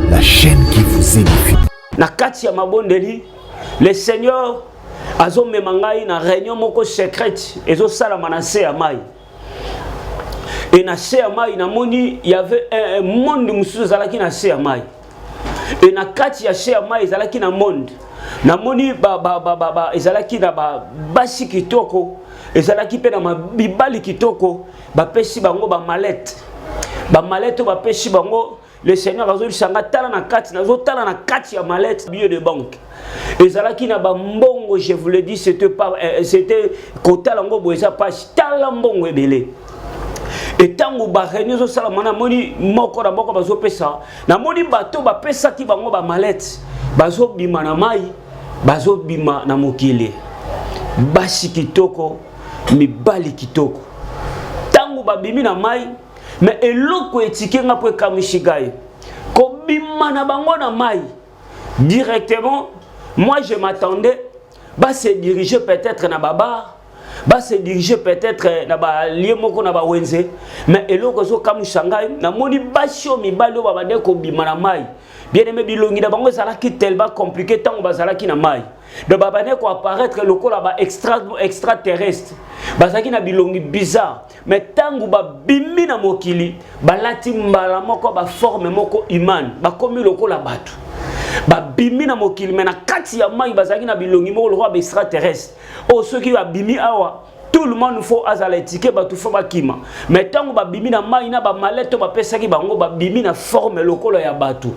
la chaîne qui vous édifie. Na kati ya mabondeli, le Seigneur azo memangai na réunion moko secrète ezo sala manase ya mai. Et na se ya mai na moni il y avait un monde mususu zalaki na se ya mai. Et na kati ya se ya mai zalaki na monde. Na moni ezalaki na basi kitoko, ezalaki pe na mabibali kitoko, bapesi bango ba malette. Ba malette bapesi bango. Le Seigneur a dit sanga tala na kati ya mallette billet de banque. Et zalaki na ba mbongo, je vous le dis, c'était kota lango boeza pas tala mbongo ebele. Et tango ba réunion zo sala mana moni moko na moko bazo pesa. Na moni bato ba pesa ki bango ba mallette. Bazo bima na mai, bazo bima na mokili. Basi kitoko, mibali kitoko. Tango ba bimi na mai. Mais eloko etike nga po kamishigai ko bima na bango na mai directement. Moi je m'attendais ba se diriger peut-être na baba, ba se diriger peut-être na ba liemoko na ba wenze, mais eloko zo kamishangai na moni basio mibalo ba bade ko bima na mai. Bien aimé bilongi na bango zalaki tellement compliqué tango bazalaki na mai. De babane ko apparaître lokola ba extraterrestre. Bazaki na bilongi bizarre. Mais tango ba bimi na mokili, balati mbala moko ba forme moko humaine, ba komi lokola batu. Ba bimi na mokili mais na kati ya mai bazaki na bilongi moko lokola ba extraterrestre. Oh ceux qui ba bimi awa, tout le monde faut azala étiquer ba tout faut ba kima. Mais tango ba bimi na mai na ba malette ba pesaki bango ba bimi na forme lokola ya batu.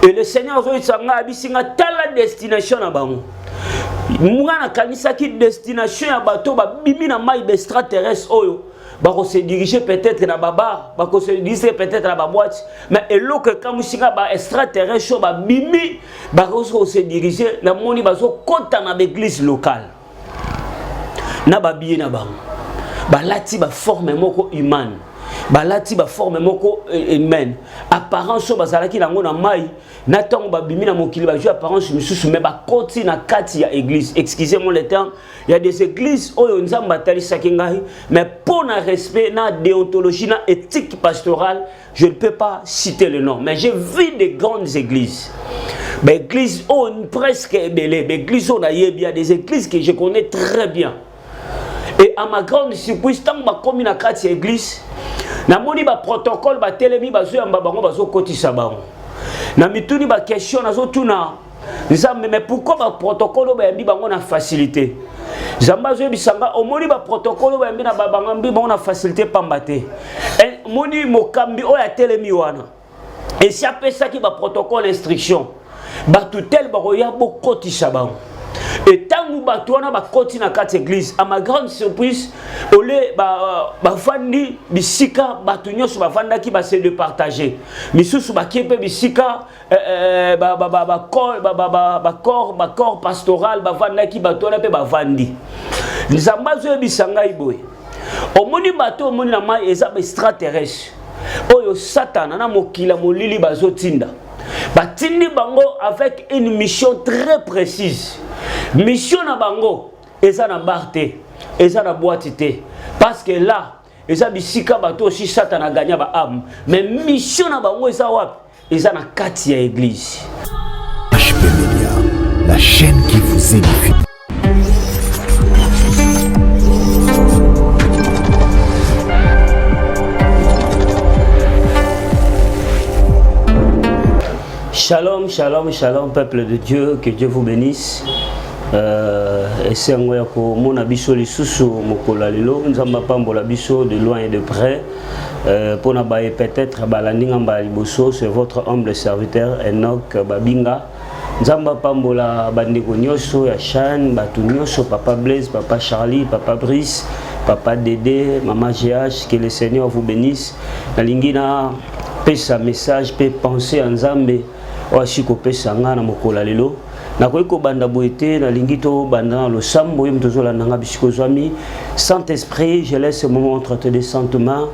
Et le Seigneur a dit la destination à bango. Mwana kanisa ki destination ya bato ba bimi na mai extraterrestre oyo ba ko se diriger peut-être na baba, ba ko se diriger peut-être na ba boîte, mais eloko ka musinga ba extraterrestre ba bimi ba ko se diriger na moni ba zo kota na l'église locale. Na ba biye na bango. Ba lati ba forme moko humaine. Balati ba forme moko humaine. Apparence so bazalaki nango na mai na tango ba bimi na mokili ba ju apparence misusu mais ba koti na kati ya église. Excusez-moi le terme, il y a des églises oyo nzamba talisaki ngai, mais pour na respect na déontologie na éthique pastorale, je ne peux pas citer le nom, mais j'ai vu des grandes églises. Des églises presque belé, des églises on a bien des églises que je connais très bien. Et à ma grande surprise, tant que je suis dans l'église, na moni ba protocole ba telemi ba zo yamba bango ba zo kotisa bango. Na mituni ba question na zo tuna. Mais pourquoi ba protocole ba yambi bango na facilité? Zamba zo bisanga o moni ba protocole ba yambi na ba bangambi bango na facilité pambate. Et moni mokambi o ya telemi wana. Et si apesa ki ba protocole instruction, ba tutel ba roya bo kotisa bango. Et tant que Batouana va continuer à l'église, à ma grande surprise, olé bafandi bisika batunyo sur bafanda qui va se départager. Misusu bakepe bisika corps pastoral bafanda qui batouana pe bafandi. Nzambazo bisanga iboy. Omoni bato omoni na mai eza extraterrestre. Oyo Satan na mokila molili bazotinda. Batindi bango avec une mission très précise. Mission na bango, eza na barte, eza na boitité. Parce que là, eza bisika bato aussi Satan a gagné ba âme. Mais mission na bango eza wap, eza na kati ya église. HP Media, la chaîne qui vous édifie. Shalom, shalom, shalom, peuple de Dieu, que Dieu vous bénisse. Et c'est un peu mon abisso les sous mokola lelo, nous avons pambola biso de loin et de près. Pour n'abaye peut-être balandinga mbaliboso, c'est votre humble serviteur Enoch Babinga. Nous avons pambola bandeko nyoso ya Chan, batu nyoso, papa Blaise, papa Charlie, papa Brice, papa Dédé, maman GH, que le Seigneur vous bénisse. Nalingina pesa message, peut penser en Zambé. Oashiko pesa nga na mokola lelo na koiko banda boete na lingito banda lo sambo yem tozola nanga bisiko zwami. Saint-Esprit, je laisse ce moment entre tes saintes mains.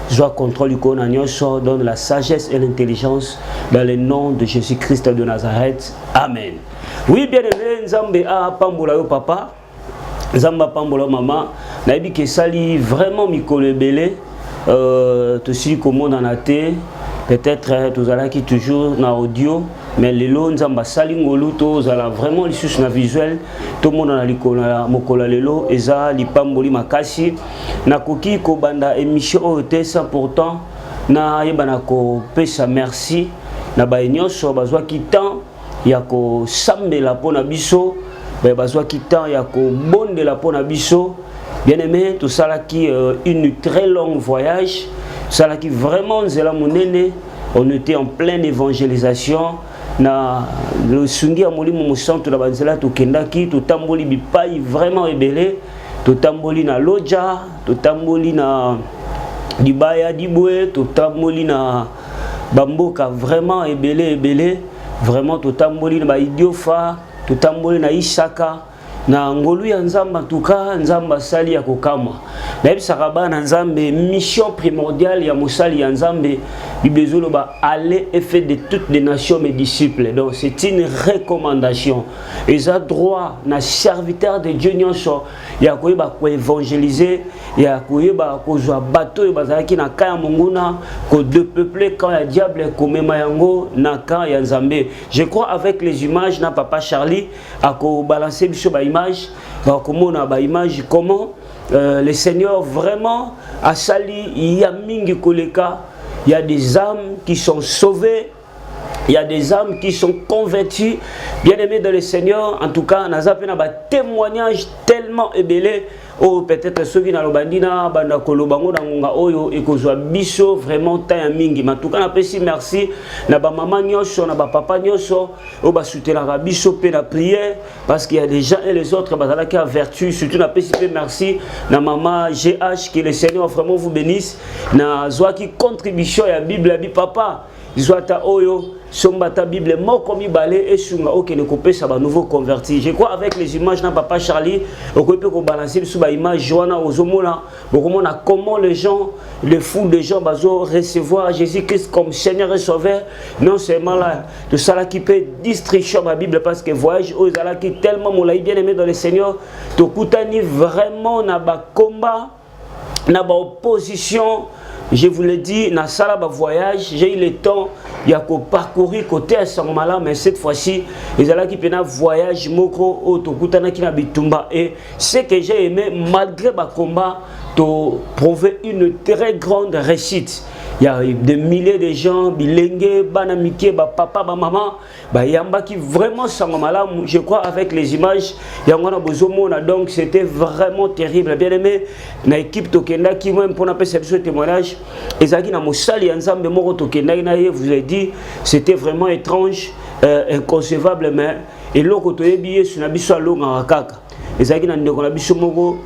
Joie contrôle icône nyonso, donne la sagesse et l'intelligence dans le nom de Jésus-Christ de Nazareth. Amen. Oui, bien aimé, Nzambe a pambola yo papa, Nzamba pambola maman, na bi ke sali vraiment mikolo belé, to si comment dans la terre. peut-être tous allons qui toujours na audio mais les lots nzamba salingolu tous allons vraiment les sous na visuel tout le monde na likola mokola lelo eza lipamboli makasi na koki ko banda émission ote ça pourtant na yebana ko pesa merci na ba nyonso bazwa kitan ya ko sambela pona biso ba bazwa kitan ya ko bondela pona biso bien aimé tout ça là qui une très longue voyage ça là qui vraiment nzela monene on était en pleine évangélisation na le sungi ya molimo mosantu na banzela to kendaki to tamboli bipai vraiment ébélé to tamboli na loja to tamboli na dibaya dibwe to tamboli na bamboka vraiment ébélé vraiment to tamboli na ba idiofa to tamboli na isaka na ngolu ya nzamba tuka nzamba sali ya kokama na bisaka bana nzambe mission primordiale ya mosali ya nzambe bibezolo ba aller et faire de toutes les nations mes disciples. Donc c'est une recommandation et ça droit na serviteur de Dieu nyonso ya koyeba ko évangéliser ya koyeba ko zwa bato e bazalaki na kaya munguna ko de peupler quand ya diable ko mema yango na kan ya nzambe. Je crois avec les images na papa Charlie a ko balancer biso ba image ba komona ba image comment le Seigneur vraiment a sali ya mingi koleka. Il y a des âmes qui sont sauvées, il y a des âmes qui sont converties. Bien aimés dans le Seigneur, en tout cas, nous avons un témoignage tellement ébélé. Oh, peut-être ceux qui n'ont pas dit banda kolobango na ngonga oyo et kozwa biso vraiment ta mingi. En tout cas, na pesi merci na ba maman nyonso na ba papa nyonso o ba soutenir biso pe na prière parce qu'il y a des gens et les autres bazala qui a vertu surtout na pesi pe merci na maman GH que le Seigneur vraiment vous bénisse na zwa qui contribution ya Bible bi papa Zwata oyo sombata Bible moko mibale et sunga ok ne couper ça ba nouveau converti. Je crois avec les images na papa Charlie on peut ko balancer sur ba image Joana ozomona bokomona comment les gens les fous des gens bazo recevoir Jésus-Christ comme Seigneur et Sauveur non seulement là de ça là qui peut distribuer ma Bible parce que voyage aux ala qui tellement mon bien aimé dans le Seigneur to kutani vraiment na ba combat na ba opposition. Je vous l'ai dit, dans ce voyage, j'ai eu le temps de parcourir côté à Sangomala, mais cette fois-ci, ils allaient qui un voyage moko autokutana qui bitumba et ce que j'ai aimé malgré le combat, to prouver une très grande réussite. Il y a des milliers de gens, bilingues, banamike, papa, maman, yamba qui vraiment Sangomala, je crois avec les images, yangona bozomona donc c'était vraiment terrible. Bien aimé, na équipe Tokenda qui même pour appeler ce témoignage, ezaki na mosali nzambe moko Tokenda na ye vous ai dit, c'était vraiment étrange, inconcevable mais et loko toyebi yesu na biso alonga kaka. Ezaki na ndeko na biso moko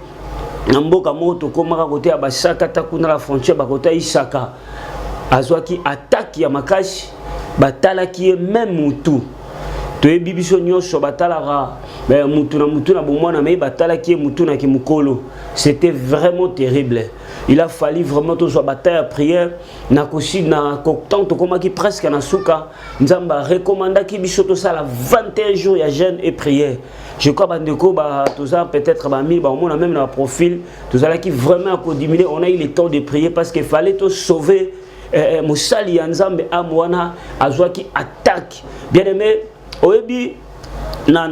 na mboka moko tokomaka kote ya basaka takuna la frontière bakota Isaka. Azwaki attaque ya makasi batalaki ye même mutu toyebi biso nyonso batalaka mutu na bomwana mais batalaki ye mutu na kimukolo. C'était vraiment terrible. Il a fallu vraiment tout soit bataille à prière na kosi na koktan to komaki presque na suka nzamba recommanda ki biso to ça la 21 jours ya jeûne et prière. Je crois bandeko ba tout ça peut-être ba 1000 ba on a même dans profil tout ça là qui vraiment a diminué on a eu le temps de prier parce qu'il fallait tout sauver musali ya nzambe amwana azwaki attaque. Bien aimé oyebi na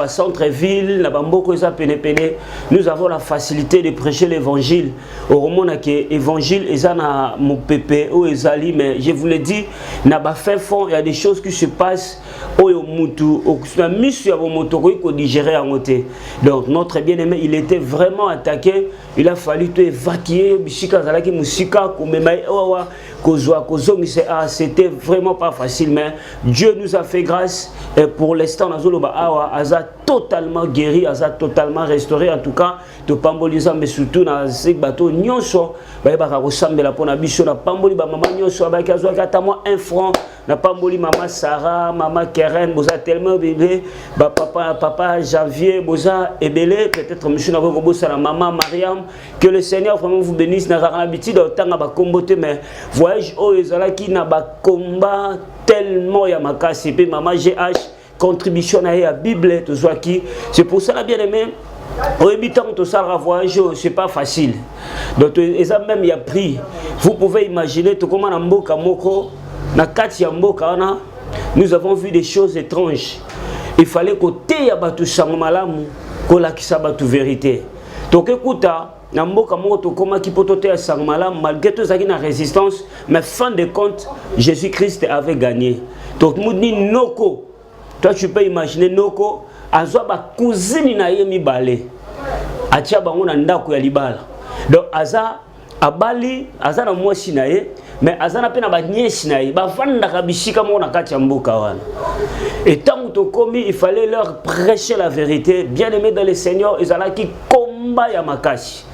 centre ville na bamboko eza pene nous avons la facilité de prêcher l'évangile au moment que évangile eza na mopepe o ezali mais je vous le dis na ba fin fond il y a des choses qui se passent oyo mutu na misu ya moto ko digérer en côté. Donc notre bien-aimé il était vraiment attaqué, il a fallu tout évacuer bisika zalaki musika ko mema owa kozwa kozongisa c'était vraiment pas facile mais Dieu nous a fait grâce et pour l'instant Aza totalement guéri, Aza totalement restauré. En tout cas, de Pamboliza, mais surtout dans ces bateaux, Nyonso, Baïbaka ressemble pour la bicho, na Pamboli, maman Nyonso, Baïkazo, moi 1 franc, na Pamboli, maman Sarah, maman Keren, Boza tellement bébé, papa Janvier, Boza Ebele, peut-être monsieur Navo Bosa, la maman Mariam, que le Seigneur vraiment vous bénisse, n'a pas l'habitude d'autant à combattre, mais voyage, oh, Ezala qui n'a pas combat tellement Yamakasi, puis maman GH. Contribution à la Bible, tout ça qui. C'est pour ça, bien aimé, Au habitant tout ça, voyage, c'est pas facile. Donc, ils ont même y a pris. Vous pouvez imaginer tout comme en Mboka Moko, na Katia Mboka, nous avons vu des choses étranges. Il fallait côté ya batu sangmalamu, ko la kisa batu vérité. Donc écoute, na Mboka Moko to koma ki potote ya sangmalamu, malgré tout ça qui na résistance, mais fin de compte, Jésus-Christ avait gagné. Donc nous dit Noko. Toi tu peux imaginer Noko. Azwa ba cousine na ye mibale atia bango na ndako ya libala. Donc aza abali aza na mwasi na ye, mais aza na pe na ba nièce na ye ba vanda ka bisika mo na kati ya mboka wana. Et tant que commis, il fallait leur prêcher la vérité. Bien aimé dans le Seigneur, ils allaient qui combat ya makashi.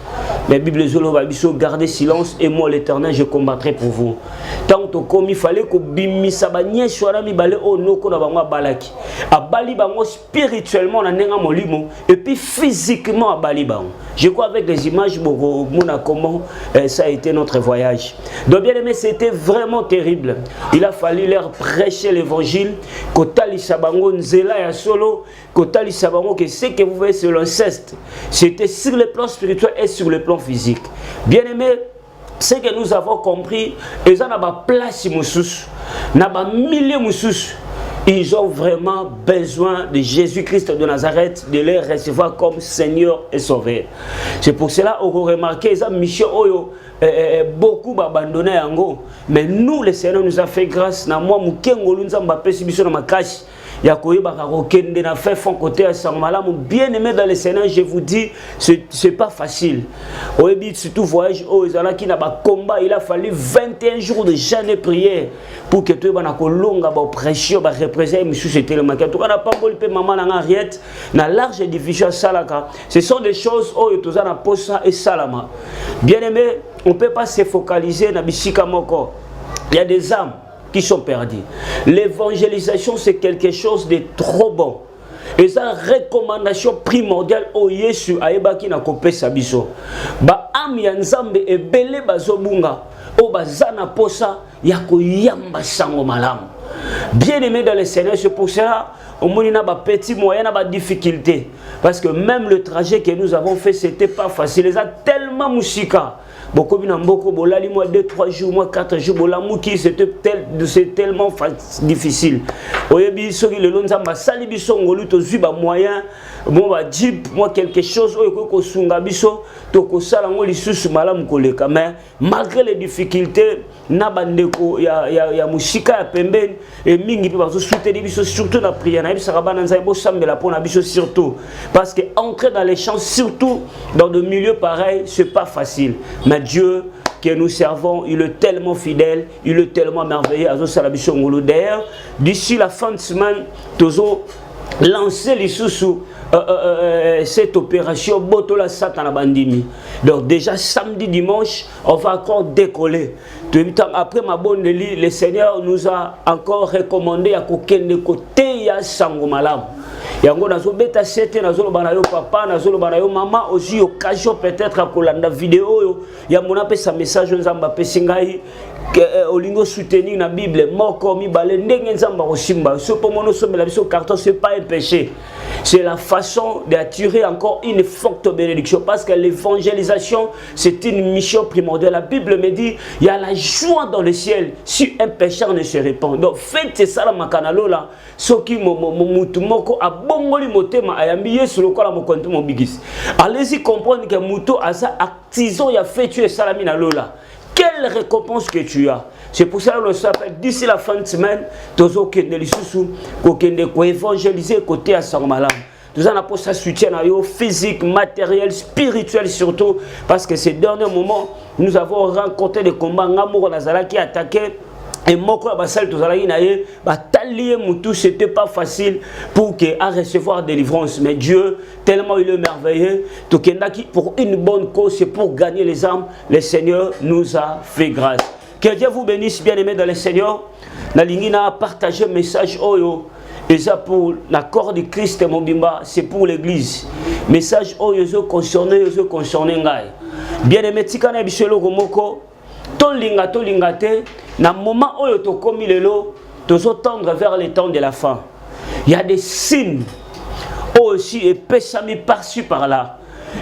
Mais la Bible dit gardez silence et moi l'Éternel je combattrai pour vous. Tant que comme il fallait que bimisa banye shwara mi balé o noko na bango balaki. Abali bango spirituellement na nenga molimo et puis physiquement abali bango. Je crois avec les images mona comment ça a été notre voyage. Donc bien aimé, c'était vraiment terrible. Il a fallu leur prêcher l'évangile, kotali sabango nzela ya solo, kotali sabango que ce que vous voyez c'est l'inceste. C'était sur le plan spirituel et sur le plan physique. Bien aimé, ce que nous avons compris, ils ont une place moussous, milliers moussous. Ils ont vraiment besoin de Jésus-Christ de Nazareth, de les recevoir comme Seigneur et Sauveur. C'est pour cela qu'on a remarqué qu'ils ont mission beaucoup abandonné yango. Mais nous, le Seigneur nous a fait grâce. Na moi, mukengo lunza mbapesi biso na makashi. Yakoye bakarokende na fait fond côté à Sangmalamu. Bien aimé dans le Seigneur, je vous dis, c'est pas facile. Au début, surtout voyage aux Izala qui n'a pas combat, il a fallu 21 jours de jeûne et prière pour que tu aies kolonga ba pression ba représenter monsieur c'était le maquette. On n'a pas bolipé maman na Ariette na large division salaka. Ce sont des choses où tu as na posa et salama. Bien aimé, on peut pas se focaliser na bisika moko. Il y a des âmes qui sont perdus. L'évangélisation, c'est quelque chose de trop bon. Et sa recommandation primordiale au Yesu aebaki na kopesa biso. Ba am ya nzambe ebele bazobunga o bazana posa ya koyamba sango malamu. Bien aimé dans le Seigneur, c'est pour cela au moins il y a des petits moyens, il y a des difficultés. Parce que même le trajet que nous avons fait, c'était pas facile. Il y a tellement moussika. Beaucoup bolali moi 2-3 jours, moi 4 jours, bolamuki c'est tellement difficile. Oyebi soki le lonzamba sali biso ngolu to zuba moyen, bon ba jeep moi quelque chose oyeko ko sunga biso to ko sala ngoli susu malamu koleka. Mais malgré les difficultés na bandeko ya musika ya pembeni et mingi pe bazo soutenir biso surtout na prière na biso kabana nzai bo sambela pona biso surtout parce que entrer dans les champs surtout dans de milieux pareils c'est pas facile. Mais Dieu que nous servons, il est tellement fidèle, il est tellement merveilleux. D'ailleurs, d'ici la fin de semaine, nous allons lancer les sous cette opération Botola Satana Bandimi. Donc déjà samedi, dimanche, on va encore décoller. Après ma bonne lit, le Seigneur nous a encore recommandé à de côté ya Sangomalam. Yango nazo beta sete nazo bana yo papa nazo bana yo maman aussi occasion peut-être à kolanda vidéo yo ya mona pe sa message nzamba pe singai olingo soutenir na Bible moko mi balé ndenge nzamba osimba so po mono somela biso carton c'est pas un péché. C'est la façon d'attirer encore une forte bénédiction parce que l'évangélisation c'est une mission primordiale. La Bible me dit il y a la joie dans le ciel si un pécheur ne se répand. Donc faites ça la makanalo là soki mutu moko abongoli motema ayambi Yesu lokola mokonte mo bigisi. Allez-y comprendre que mutu asa actison ya fait tuer salami na lola. Quelle récompense que tu as. C'est pour ça que l'on s'appelle d'ici la fin de semaine, tozo kende lisusu ko kende ko évangéliser côté à Sangmalam. Nous en avons ça soutien physique, matériel, spirituel surtout parce que ces derniers moments nous avons rencontré des combats Ngamour Nazala qui attaquaient et moko basal tozalaki na ye batalier mutu c'était pas facile pour que à recevoir délivrance mais Dieu tellement il est merveilleux to kendaki pour une bonne cause c'est pour gagner les âmes le Seigneur nous a fait grâce. Que Dieu vous bénisse bien aimés dans le Seigneur. Na lingina partager message oyo et ça pour l'accord de Christ Mobimba c'est pour l'église. Message oyo zo concerné ngai. Bien aimé tikana biselo komoko to lingate na moment où tu komi lelo tendre vers le temps de la fin. Il y a des signes aussi et pesami par-ci par-là.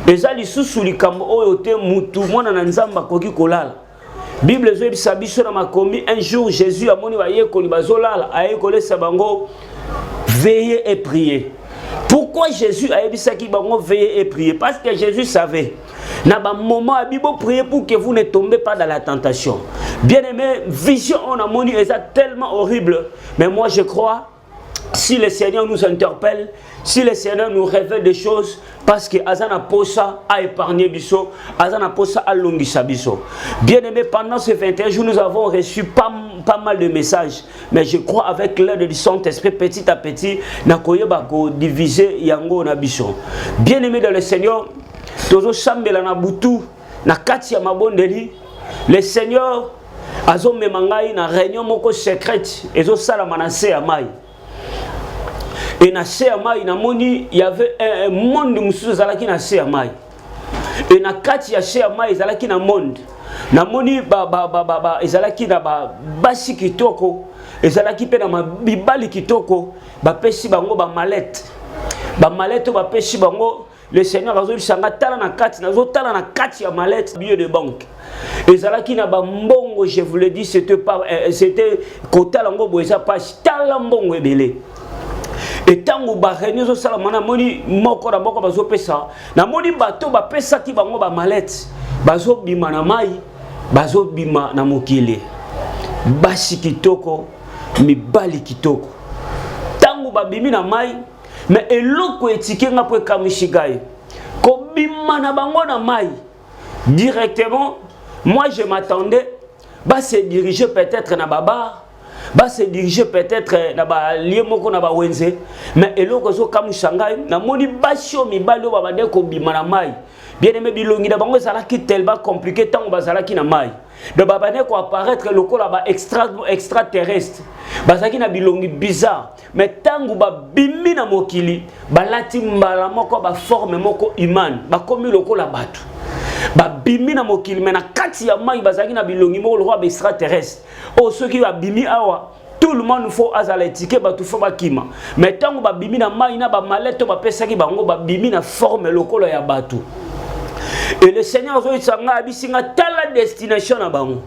Et ça, les sous likambo oyote mutu mwana na nzamba koki kolala. Bible zo ebisa biso na makomi un jour Jésus a moni ba yekoli bazolala ayekole sabango veiller et prier. Pourquoi Jésus a dit ça qui bango veiller et prier? Parce que Jésus savait. N'a pas moment à Bible prier pour que vous ne tombez pas dans la tentation. Bien aimé, vision on a moni est tellement horrible. Mais moi je crois, si le Seigneur nous interpelle, si le Seigneur nous révèle des choses, parce que Azana Posa a épargné Bisso, Azana Posa a longisa Bisso. Bien aimé, pendant ces 21 jours, nous avons reçu pas mal de messages. Mais je crois avec l'aide du Saint-Esprit, petit à petit, Nakoye Bako diviser Yango na Bisso. Bien aimé dans le Seigneur, Tozo Sambela na Butu, na Katia Mabondeli, le Seigneur, Azo Memangai na réunion moko secrète, Ezo Salamanase Amai. Et na Seamai na moni il y avait un monde mususu zalaki na Seamai. Et na kati ya Seamai zalaki na monde. Na moni zalaki na basi kitoko, zalaki pe na mabibali kitoko, ba pesi bango ba mallette. Ba mallette ba pesi bango le Seigneur azoli sanga tala na kati na zo tala na kati ya mallette billet de banque. Et zalaki na ba mbongo, je vous le dis, c'était pas c'était kota lango boeza pas tala mbongo ebele. Et tant que ba réunion sala mana moni moko na moko bazo pesa na moni bato ba pesa ki bango ba mallette bazo bima na mai bazo bima na mokili basi kitoko mibali kitoko tangu ba bimi na mai mais eloko etike nga po kamishigai ko bima na bango na mai directement. Moi je m'attendais ba se diriger peut-être na baba, ba se diriger peut-être na ba lié moko na ba wenze, mais eloko zo kamu shangai na moni basio mibalo ba bande ko bima na mai. Bien aimé bilongi na bango zalaki tellement compliqué tant ba zalaki na mai. De ba bande ko apparaître loko la ba extraterrestre. Ba zaki na bilongi bizarre, mais tangu ba bimi na mokili ba lati mbala moko ba forme moko humaine, ba komi loko la batu. Ba bimi na mokili mais na kati ya mai ba zaki na bilongi moko loko ba extraterrestre. Oh ceux qui ba bimi awa tout le monde faut azala ticket ba tout faut ba kima. Mais tangu ba bimi na mai na ba mallette ba pesa ki bango ba bimi na forme loko ya batu. Et le Seigneur a dit la destination à Bango.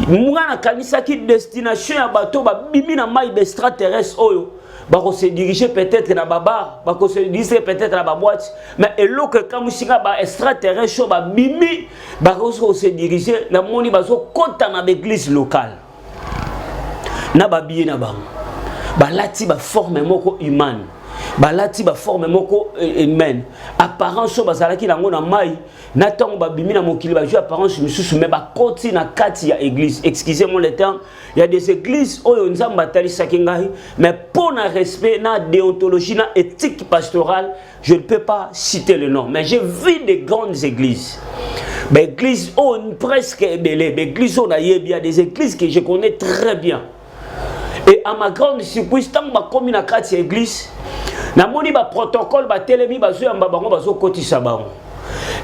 Mwana kanisa ki destination à bateau ba bimi na mai extraterrestre oyo ba ko se diriger peut-être na baba, ba ko se diriger peut-être na ba boîte, mais eloko kamusinga ba extraterrestre ba bimi ba ko se diriger na moni ba zo kota na l'église locale. Na ba biye na bango. Ba lati ba forme moko humaine. Balati ba forme moko humaine. Apparence bazalaki nango na mai na tango ba bimi na mokili ba ju apparence misusu mais ba koti na kati ya église. Excusez-moi le terme, il y a des églises oyo nzamba talisaki ngai mais pour na respect na déontologie na éthique pastorale, je ne peux pas citer le nom, mais j'ai vu des grandes églises. Mais églises presque belé, mais églises on a il y a des églises que je connais très bien. Et à ma grande surprise, tant que ma commune à quatre églises, na moni ba protocole ba telemi ba zo yamba bango ba zo kotisa bango.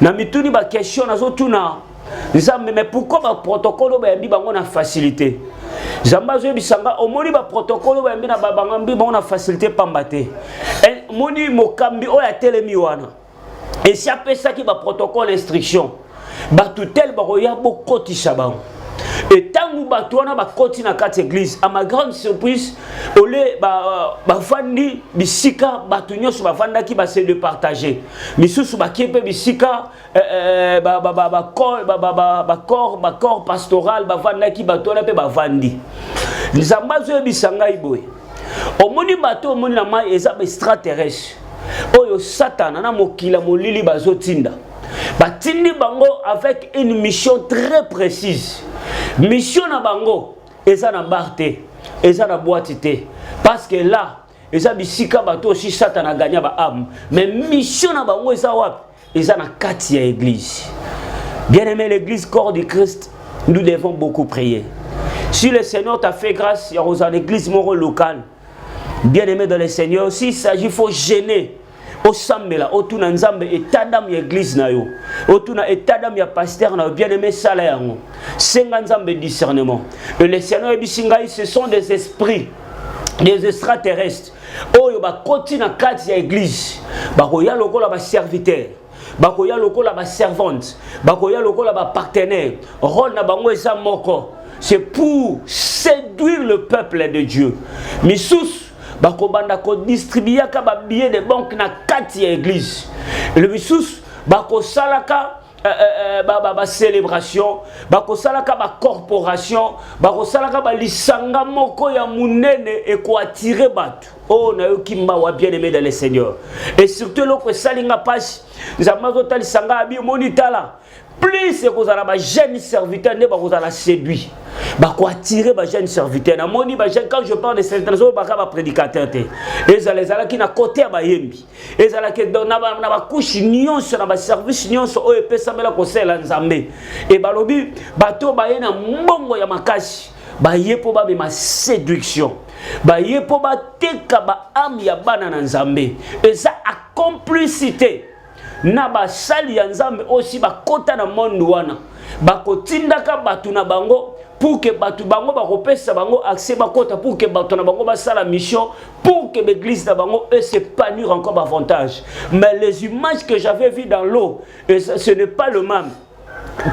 Na mituni ba question na zo tuna. Mais pourquoi ba protocole ba yambi bango na facilité? Zamba zo bisanga o moni ba protocole ba yambi na ba bango na facilité pambate. Et moni mokambi o ya telemi wana. Et si après ça qui ba protocole instruction, ba tutel ba roya bo kotisa bango. Et tant que Batouana va continuer à quatre églises, à ma grande surprise, au lieu de Fandi, Bissika, Batounia sur Bafanda qui va se départager. Missou sur Bakiepe, Bissika, corps pastoral, Bafanda qui Batouana pe Bafandi. Les ambazo Bissanga Iboy. Au moni bateau, au moni la main, ils ont extraterrestre. Oyo Satan, na mokila molili bazotinda. Batindi bango avec une mission très précise. Mission na bango, eza na barte, eza na boitité. Parce que là, eza bisika bato aussi Satan a gagné ba âme. Mais mission na bango eza wap, eza na kati ya église. Bien aimé l'église corps du Christ, nous devons beaucoup prier. Si le Seigneur t'a fait grâce, il y a une église locale. Bien aimé dans le Seigneur, s'il s'agit, il faut gêner. Au sambela, au tuna nzambe état d'âme ya église na yo. Au tuna état d'âme ya pasteur na bien aimé sala yango. Senga nzambe discernement. Et les Seigneur bisingai ce sont des esprits. des extraterrestres oyo bakoti na kati ya église bakoya lokola ba serviteur bakoya lokola ba servante bakoya lokola ba partenaire rôle na bango eza moko c'est pour séduire le peuple de Dieu misusu bakobanda ko distribuer ka ba billets de banque na kati ya église le misusu bakosalaka ba célébration bakosalaka ba corporation bakosalaka ba lisanga moko ya munene et ko attirer bato oh na yo kimba wa bien aimé dans le Seigneur et surtout l'autre salinga passe nzamazo talisanga abi monitala plus que za ba jeune serviteur ne ba ko za la séduit ba ko attirer ba jeune serviteur na moni ba jeune quand je parle de serviteur ba ka ba prédicateur te ezala ki na côté ba yembi ezala ke na ba couche nyonso na ba service nyonso o epesa mela ko sela nzambe et balobi bato ba yena mbongo ya makasi ba yepo ba be ma séduction ba yepo ba teka ba am ya bana na nzambe eza complicité na basali ya nzambe aussi bakota na monde wana bakotindaka batu na bango pour que batu bango bakopesa bango accès bakota pour que batu na bango basala mission pour que l'église na bango s'épanouir encore davantage mais les images que j'avais vues dans l'eau ce n'est pas le même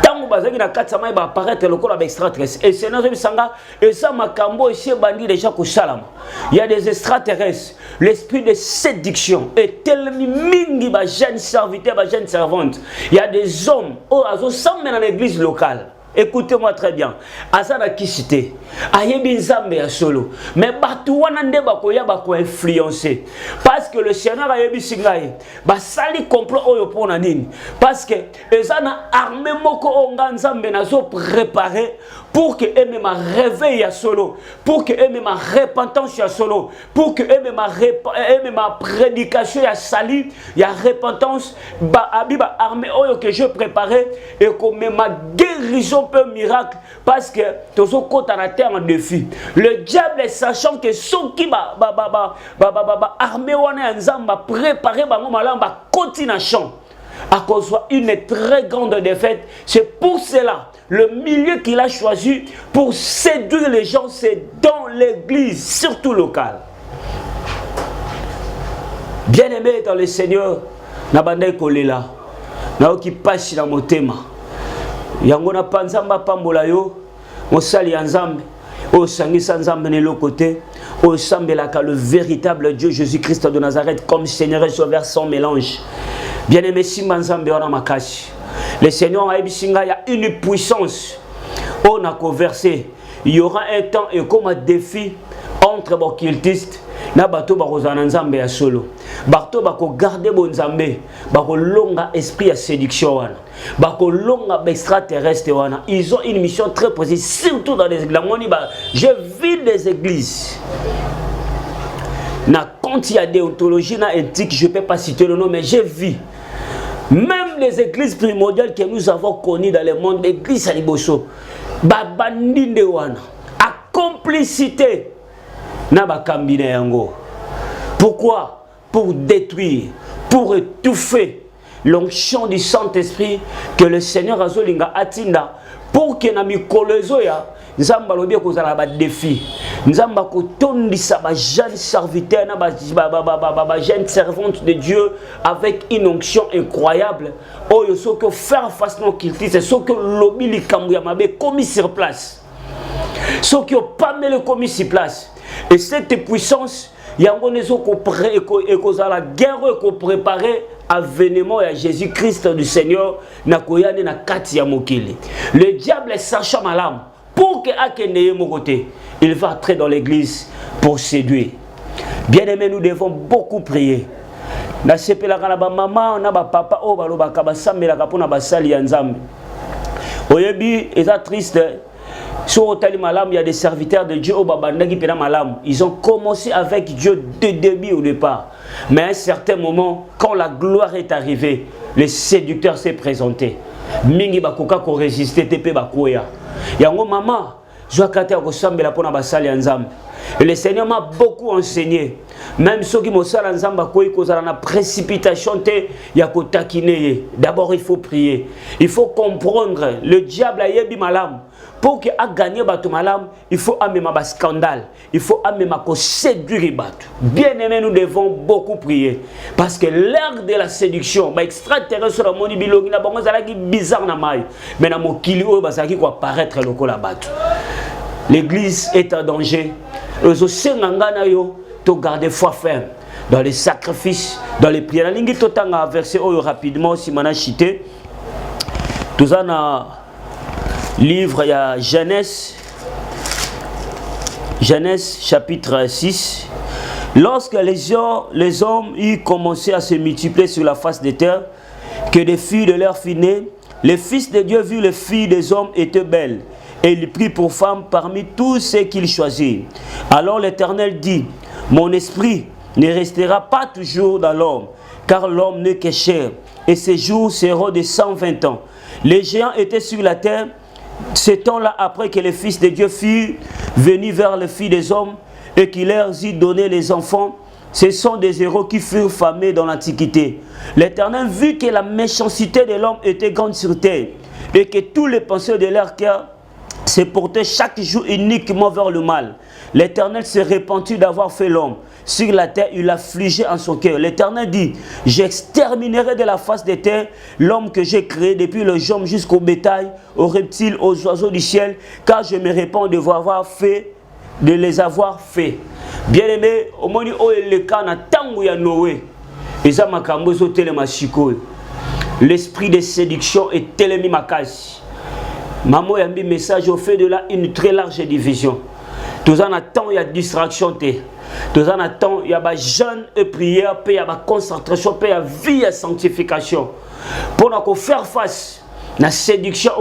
tango bazaki na katsama ba apparaître lokola ba extraterrestres et c'est notre sanga et ça makambo ese bandi déjà ko salama il y a des extraterrestres l'esprit de séduction est tellement mingi ba jeune serviteur ba jeune servante il y a des hommes oh azo samena dans l'église locale. Écoutez-moi très bien. Azana kisite. Ayebi nzambe ya solo. Mais batu wana nde bakoya bako influencer. Parce que le Seigneur ayebi singaye. Ba sali complot oyo pona nini. Parce que ezana armée moko onga nzambe nazo préparer pour que eme ma réveil ya solo, pour que eme ma repentance ya solo, pour que eme ma prédication ya sali, ya repentance ba abiba armée oyo que je préparais et comme ma guérison peu miracle parce que tozo kota na terre en défi. Le diable sachant que son qui armée wana nzamba préparer bango malamba continuation à cause une très grande défaite. C'est pour cela le milieu qu'il a choisi pour séduire les gens, c'est dans l'église, surtout locale. Bien-aimé dans le Seigneur, nabandai kolela, na oki pashi na motema. Yango na panzamba pambola yo, mosali ya nzambe, o sangisa nzambe ne lokote, o sambelaka le véritable Dieu Jésus-Christ de Nazareth comme Seigneur et Sauveur sans mélange. Bien-aimé simba nzambe wana makashi. Le Seigneur a ébisinga, il y a une puissance. On a conversé. Il y aura un temps et comme un défi entre les occultistes na bato bakozana nzambe ya solo. Bato bako garder bon nzambe, bako longa esprit ya séduction wana. Bako longa extraterrestre wana. Ils ont une mission très précise surtout dans les églises. Je vis des églises. Quand il y a des ontologies antiques, je ne peux pas citer le nom, mais j'ai vu. Même les églises primordiales que nous avons connues dans le monde, l'église à Liboso, babandinde wana, à complicité, na bakambine yango. Pourquoi? Pour détruire, pour étouffer l'onction du Saint-Esprit que le Seigneur azolinga atinda, pour que na mikolozo ya nzamba lobi kozala ba défi. Nzamba ko tondisa ba jeune serviteur na ba jeune servante de Dieu avec une onction incroyable. Oyo soko faire face no kilti, c'est soko lobi likambu ya mabe commis sur place. Soko pas mele commis sur place. Et cette puissance yango nezo ko kozala guerre ko préparer avènement à Jésus-Christ du Seigneur na koyane na kati ya mokili. Le diable sachant malam pour que akende mon côté, il va entrer dans l'église pour séduire. Bien-aimés, nous devons beaucoup prier. Na sepelaka na ba maman na ba papa o balobaka basambelaka pona basali ya nzambe. Oyebi eza triste. Sur Otali Malam, il y a des serviteurs de Dieu au Babandagi Pena Malam. Ils ont commencé avec Dieu dès le début au départ. Mais à un certain moment, quand la gloire est arrivée, le séducteur s'est présenté. Mingi bakoka ko résister tepe bakoya. Yango maman, je vais kate ko sambela pona basali nzambe. Et le Seigneur m'a beaucoup enseigné. Même ceux qui m'ont sala nzamba koyi kozala na précipitation te ya ko takine. D'abord il faut prier. Il faut comprendre le diable a yebi malam. pour que a gagner bato malam, il faut amener ma scandale, il faut amener ma séduire bato. Bien aimé, nous devons beaucoup prier parce que l'ère de la séduction, ba extraterrestre la moni bilogi na bango zalaki bizarre na mai, mais na mokili o bazaki ko apparaître lokola bato. L'église est en danger. Osenganga yo to garder foi ferme dans les sacrifices, dans les prières. La ligne totanga verset oyo rapidement si mana chité. Tout ça na livre, il y a Genèse chapitre 6. Lorsque les hommes y commençaient à se multiplier sur la face de terre, que des filles de leur fille, les fils de Dieu virent les filles des hommes étaient belles, et il prit pour femme parmi tous ceux qu'il choisit. Alors l'Éternel dit, mon esprit ne restera pas toujours dans l'homme, car l'homme n'est que chair, et ses jours seront de 120 ans. Les géants étaient sur la terre. Ce temps-là, après que les fils de Dieu furent venus vers les filles des hommes et qu'il leur eut donné les enfants, ce sont des héros qui furent famés dans l'Antiquité. L'Éternel vit que la méchanceté de l'homme était grande sur terre et que tous les penseurs de leur cœur se portaient chaque jour uniquement vers le mal. L'Éternel se repentit d'avoir fait l'homme. Sur la terre, il affligeait en son cœur. L'Éternel dit, j'exterminerai de la face des terres l'homme que j'ai créé, depuis le homme jusqu'au bétail, aux reptiles, aux oiseaux du ciel, car je me répands de les avoir fait. Bien aimé, au moment où il est quand on a Noé, l'esprit de séduction est tellement makasi. Maman a mis message au fait de là une très large division. Tout en attend, il y a distraction. Tout en attend, il y a des jeûne et prière, il y a des concentration, il y a vie et sanctification. Pour nous faire face à la séduction.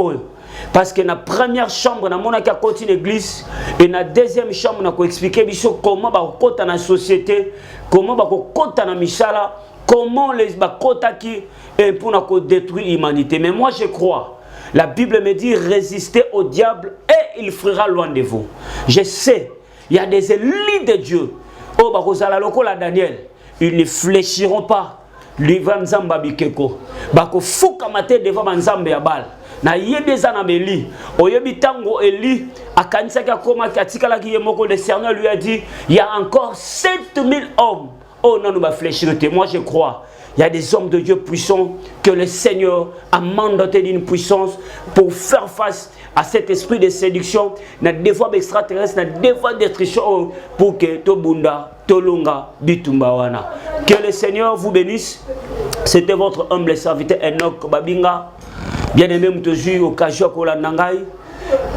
Parce que dans la première chambre, on a continué l'église. Et dans la deuxième chambre, on a expliqué comment on compte dans la société, comment on compte dans la misala, comment les bakota qui pour détruire l'humanité. Mais moi je crois. La Bible me dit résister au diable et il fera loin de vous. Je sais, il y a des élus de Dieu. Oh, Bakozala lokola Daniel, ils ne fléchiront pas. Livre Nzamba Bikeko. Bako fuka mate devant Nzambe ya bal. Na yebeza na beli. Oyebi tango Eli akanisa ka koma katikala ki yemoko le Seigneur lui a dit, il y a encore 7000 hommes. Oh non, nous va fléchir. Moi je crois. Il y a des hommes de Dieu puissants que le Seigneur a mandaté d'une puissance pour faire face à cet esprit de séduction, na dévoile extraterrestre, na dévoile destruction pour que Tobunda, Tolunga, Bitumbawana. Que le Seigneur vous bénisse. C'était votre humble serviteur Enoch Babinga. Bien-aimé, Moutozu, occasion Kolandangai.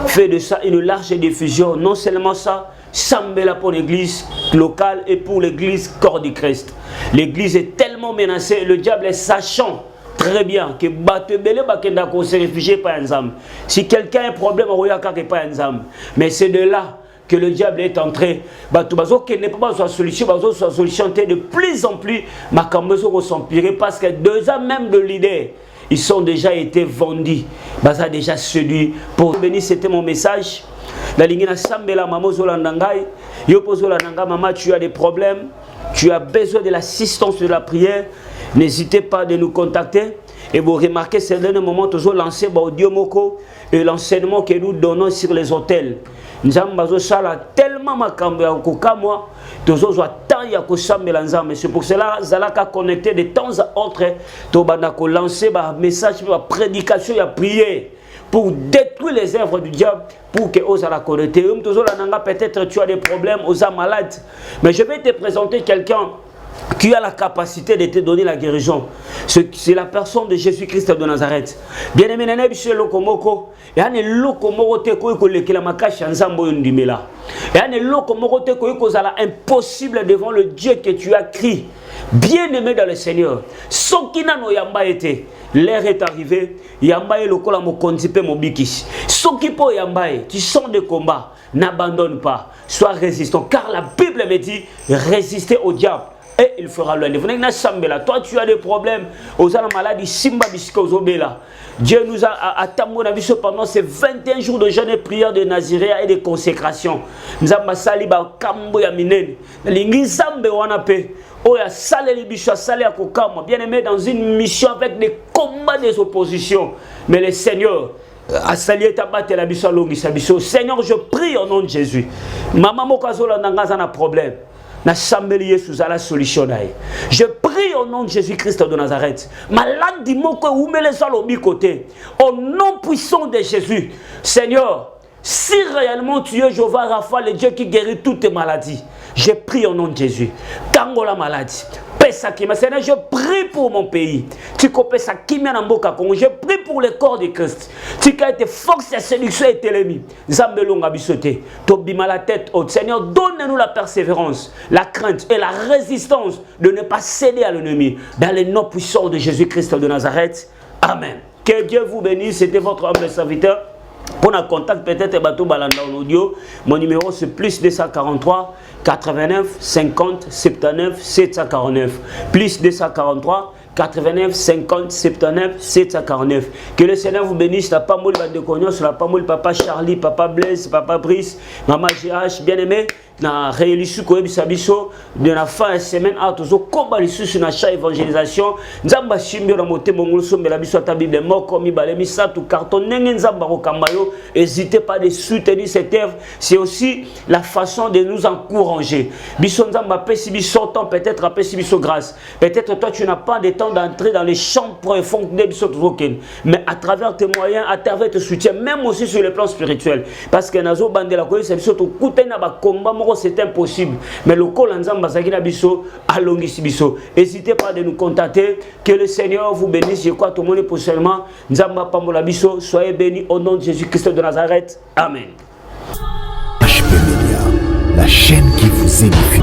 Fait de ça une large diffusion. Non seulement ça, Sambela pour l'église locale et pour l'église corps du Christ. L'église est tellement menacée, le diable est sachant très bien que Batebele Bakenda ko se réfugier par ensemble. Si quelqu'un a un problème, on regarde pas ensemble. Mais c'est de là que le diable est entré. Batubazo qui n'est pas sa solution, bazo sa solution de plus en plus makambezo s'empirer parce que 2 ans même de l'idée. Ils ont déjà été vendus. Baza déjà séduit. Pour bénir, c'était mon message. La ligne na sambela maman zolandangai. Yo pozolandanga maman, tu as des problèmes, tu as besoin de l'assistance de la prière. N'hésitez pas de nous contacter. Et vous remarquez, c'est le moment où nous lancé audio moko et l'enseignement que nous donnons sur les hôtels. Nous avons tellement makambo ya kokamwa tozo tant ya kosambela nzambe. C'est pour cela zalaka connecté de temps à autre to bana ko lancer ba message ba prédication ya prière pour détruire les œuvres du diable pour que os la connecter. Peut-être tu as des problèmes, aux malades, mais je vais te présenter quelqu'un qui a la capacité de te donner la guérison. C'est la personne de Jésus-Christ de Nazareth. Bien-aimé, il y a un lokomoko te ko lekela makashi nzambo yondimela. Il y a un lokomoko te ko impossible devant le Dieu que tu as crié. Bien-aimé dans le Seigneur. Sokina no yamba été. L'air est arrivé. Yamba e lokola mo kondipe mo biki. Sokipo yamba e. Tu sens de combat. N'abandonne pas. Sois résistant. Car la Bible me dit résister au diable. Et il fera loin. Toi, tu as des problèmes. Aux maladies, Simba Biskosobela. Dieu nous a attendu pendant ces 21 jours de jeûne et prière de Naziréa et de consécration. Nous avons sali ba kambo ya minen. Lingi zambe wanape. Oya salé les bichos, salé à kokama. Bien aimé dans une mission avec des combats des oppositions. Mais le Seigneur Seigneur, je prie au nom de Jésus. Maman Mokazola n'a un problème. Na sambeli sous la solution. Je prie au nom de Jésus-Christ de Nazareth. Malade dit moko ou me les alobi côté. Au nom puissant de Jésus. Seigneur, si réellement tu es Jéhovah Rapha, le Dieu qui guérit toutes tes maladies, je prie au nom de Jésus. Tango la maladie. Seigneur, je prie pour mon pays. Je prie pour le corps de Christ. Tu as été force et séduction et l'ennemi. Zambelonga bisoté. Tobima la tête haute. Seigneur, donne-nous la persévérance, la crainte et la résistance de ne pas céder à l'ennemi. Dans le nom puissant de Jésus-Christ de Nazareth. Amen. Que Dieu vous bénisse. C'était votre humble serviteur. Pour un contact, peut-être Batou Balanda en audio. Mon numéro c'est plus 243 89 50 79 749. Plus 243 89 50 79 749. Que le Seigneur vous bénisse. La Pamoul Badekonios, la Pamoul Papa Charlie, Papa Blaise, Papa Brice, Maman GH, bien aimé. Na réalisation ko ebisa biso de la fin de semaine à tozo komba lisusu na cha évangélisation nzamba shimbio na motema ngolo sombela biso ta bible moko mi balemi sa tout carton ndenge nzamba ko kambayo. N'hésitez pas de soutenir cette œuvre, c'est aussi la façon de nous encourager. Biso nzamba pesi biso temps peut-être pesi biso grâce. Peut-être toi tu n'as pas de temps d'entrer dans les champs profonds de biso token, mais à travers tes moyens, à travers tes soutiens, même aussi sur le plan spirituel, parce que nazo bandela ko biso to kutena ba komba c'est impossible. Mais le col ensemble biso alongisi biso. N'hésitez pas de nous contacter. Que le Seigneur vous bénisse. Je crois tout le monde prochainement. Nzamba Pamola biso. Soyez bénis au nom de Jésus-Christ de Nazareth. Amen. HP Media, la chaîne qui vous édifie.